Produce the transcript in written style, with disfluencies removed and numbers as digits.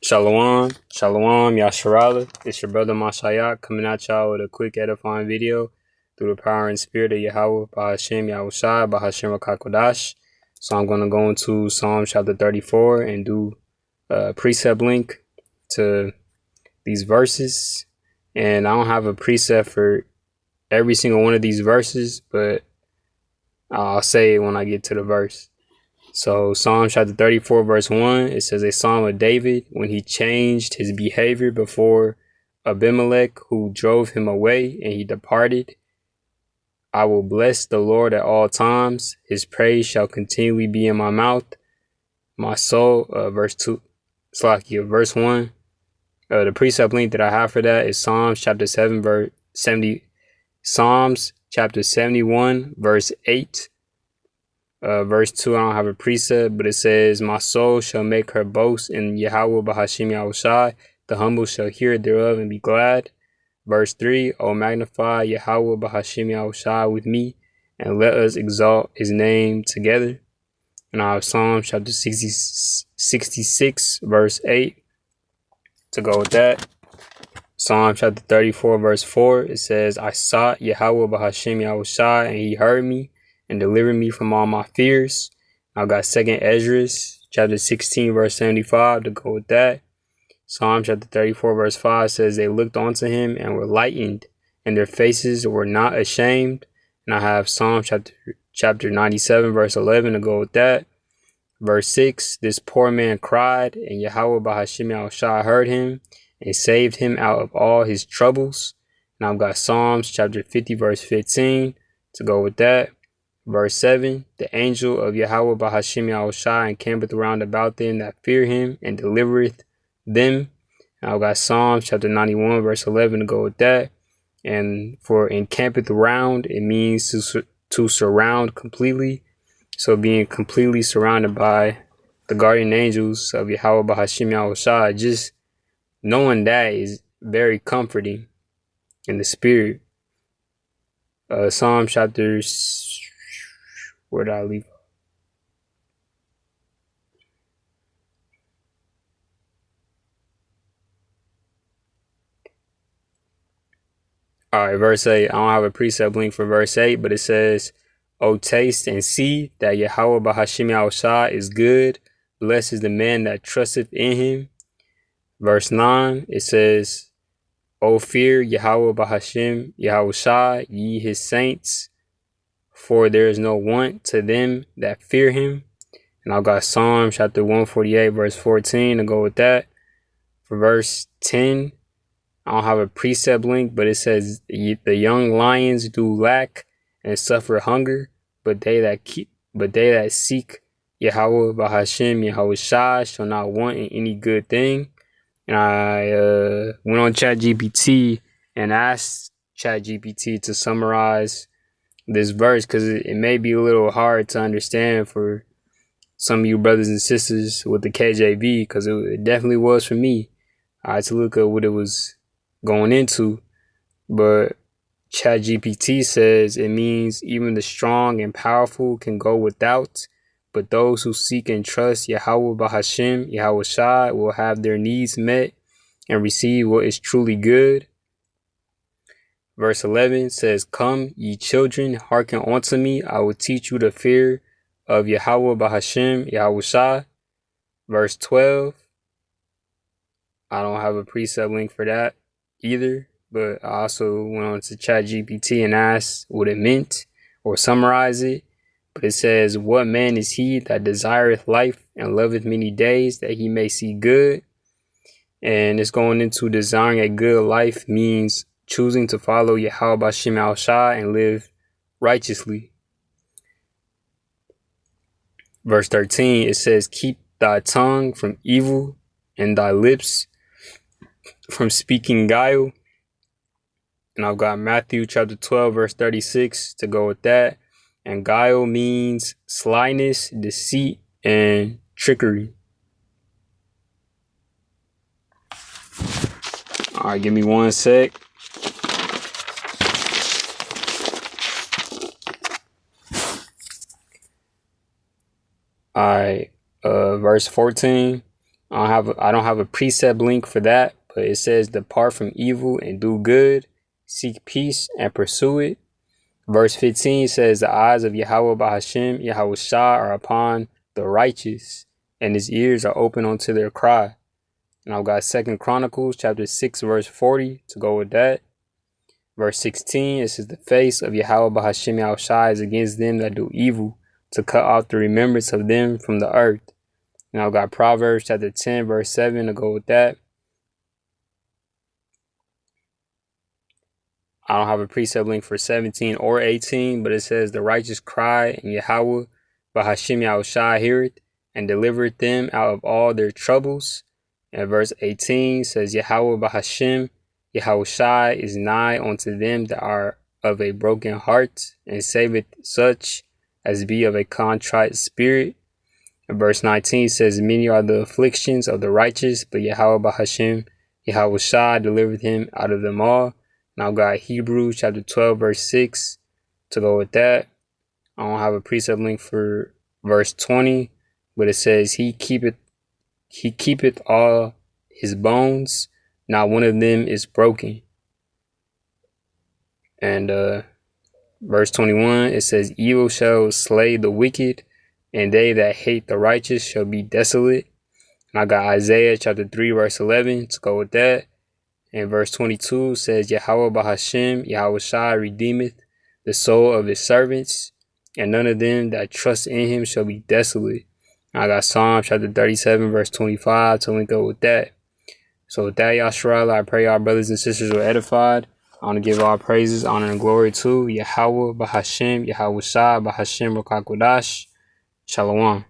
Shalom, Shalom, Yasharala. It's your brother Mashayak coming at y'all with a quick edifying video through the power and spirit of Yahweh, Bahashem Yahushai, Bahashem Rakakodash. So I'm going to go into Psalm chapter 34 and do a precept link to these verses. And I don't have a precept for every single one of these verses, but I'll say it when I get to the verse. So Psalm chapter 34 verse 1, it says a psalm of David when he changed his behavior before Abimelech, who drove him away, and he departed. I will bless the Lord at all times. His praise shall continually be in my mouth. My soul, verse 1. The precept link that I have for that is Psalms chapter 7 verse 70. Psalms chapter 71 verse 8. Verse 2, I don't have a precept, but it says, my soul shall make her boast in Yahweh Bahashem Yahushai. The humble shall hear thereof and be glad. Verse 3, O magnify Yahweh Bahashem Yahushai with me, and let us exalt his name together. And I have Psalm chapter 66, verse 8 to go with that. Psalm chapter 34, verse 4, it says, I sought Yahweh Bahashem Yahushai, and he heard me and deliver me from all my fears. I got 2nd Ezra chapter 16 verse 75 to go with that. Psalm chapter 34 verse 5 says they looked unto him and were lightened, and their faces were not ashamed. And I have Psalm chapter 97 verse 11 to go with that. Verse 6, this poor man cried, and Yahweh Bahashem Yahushai heard him and saved him out of all his troubles. And I've got Psalms chapter 50 verse 15 to go with that. Verse 7, the angel of Yahweh Bahashem Yahushai encampeth round about them that fear him and delivereth them. And I've got Psalms chapter 91 verse 11 to go with that. And for encampeth round, it means to surround completely. So being completely surrounded by the guardian angels of Yahweh Bahashem Yahushai, just knowing that is very comforting in the spirit. Psalm chapter... Where did I leave? All right, verse 8. I don't have a precept link for verse 8, but it says, O taste and see that Yahweh Bahashem Yahushai is good. Blessed is the man that trusteth in him. Verse 9, it says, O fear Yahweh Bahashem Yahushai, ye his saints, for there is no want to them that fear him. And I've got Psalm chapter 148 verse 14 to go with that. For verse 10, I don't have a precept link, but it says the young lions do lack and suffer hunger, but they that seek Yahweh Bahashem Yahushai shall not want in any good thing. And I went on ChatGPT and asked ChatGPT to summarize this verse, because it may be a little hard to understand for some of you brothers and sisters with the KJV, because it definitely was for me. I had to look up what it was going into, but ChatGPT says it means even the strong and powerful can go without, but those who seek and trust Yahweh Bahashem Yahushai will have their needs met and receive what is truly good. Verse 11 says, come, ye children, hearken unto me. I will teach you the fear of Yahweh Bahashem Yahushai. Verse 12, I don't have a precept link for that either, but I also went on to ChatGPT and asked what it meant or summarize it. But it says, what man is he that desireth life and loveth many days, that he may see good? And it's going into desiring a good life means choosing to follow Yahweh Bahashem Yahushai and live righteously. Verse 13, it says, keep thy tongue from evil and thy lips from speaking guile. And I've got Matthew chapter 12, verse 36 to go with that. And guile means slyness, deceit, and trickery. All right, give me one sec. All right, verse 14. I don't have a precept link for that, but it says depart from evil and do good, seek peace and pursue it. Verse 15 says the eyes of Yahweh Bahashim, Yahweh Shah are upon the righteous, and his ears are open unto their cry. And I've got 2 Chronicles chapter 6 verse 40 to go with that. Verse 16, it says the face of Yahweh Bahashim Yahweh Shah is against them that do evil, to cut off the remembrance of them from the earth. And I've got Proverbs chapter 10 verse 7 to go with that. I don't have a precept link for 17 or 18, but it says the righteous cry, and Yahweh Bahashim Yahweh Shah heareth, and delivereth them out of all their troubles. And verse 18 says Yahweh Bahashim Yahweh Shai is nigh unto them that are of a broken heart, and saveth such as be of a contrite spirit. And verse 19 says, many are the afflictions of the righteous, but Yahweh Bahashim Yahweh Shai delivered him out of them all. Now got Hebrews chapter 12 verse 6 to go with that. I don't have a precept link for verse 20, but it says he keepeth all his bones, not one of them is broken. And verse 21, it says evil shall slay the wicked, and they that hate the righteous shall be desolate. And I got Isaiah chapter 3 verse 11 to go with that. And verse 22 says Yahweh Bahashim Yahweh Shai redeemeth the soul of his servants, and none of them that trust in him shall be desolate. And I got Psalm chapter 37 verse 25 to link up with that. So with that, Yashral, I pray our brothers and sisters were edified. I want to give all praises, honor, and glory to Yahweh Bahashim Yahweh Shai Bahashim Rokakodash. Shalom.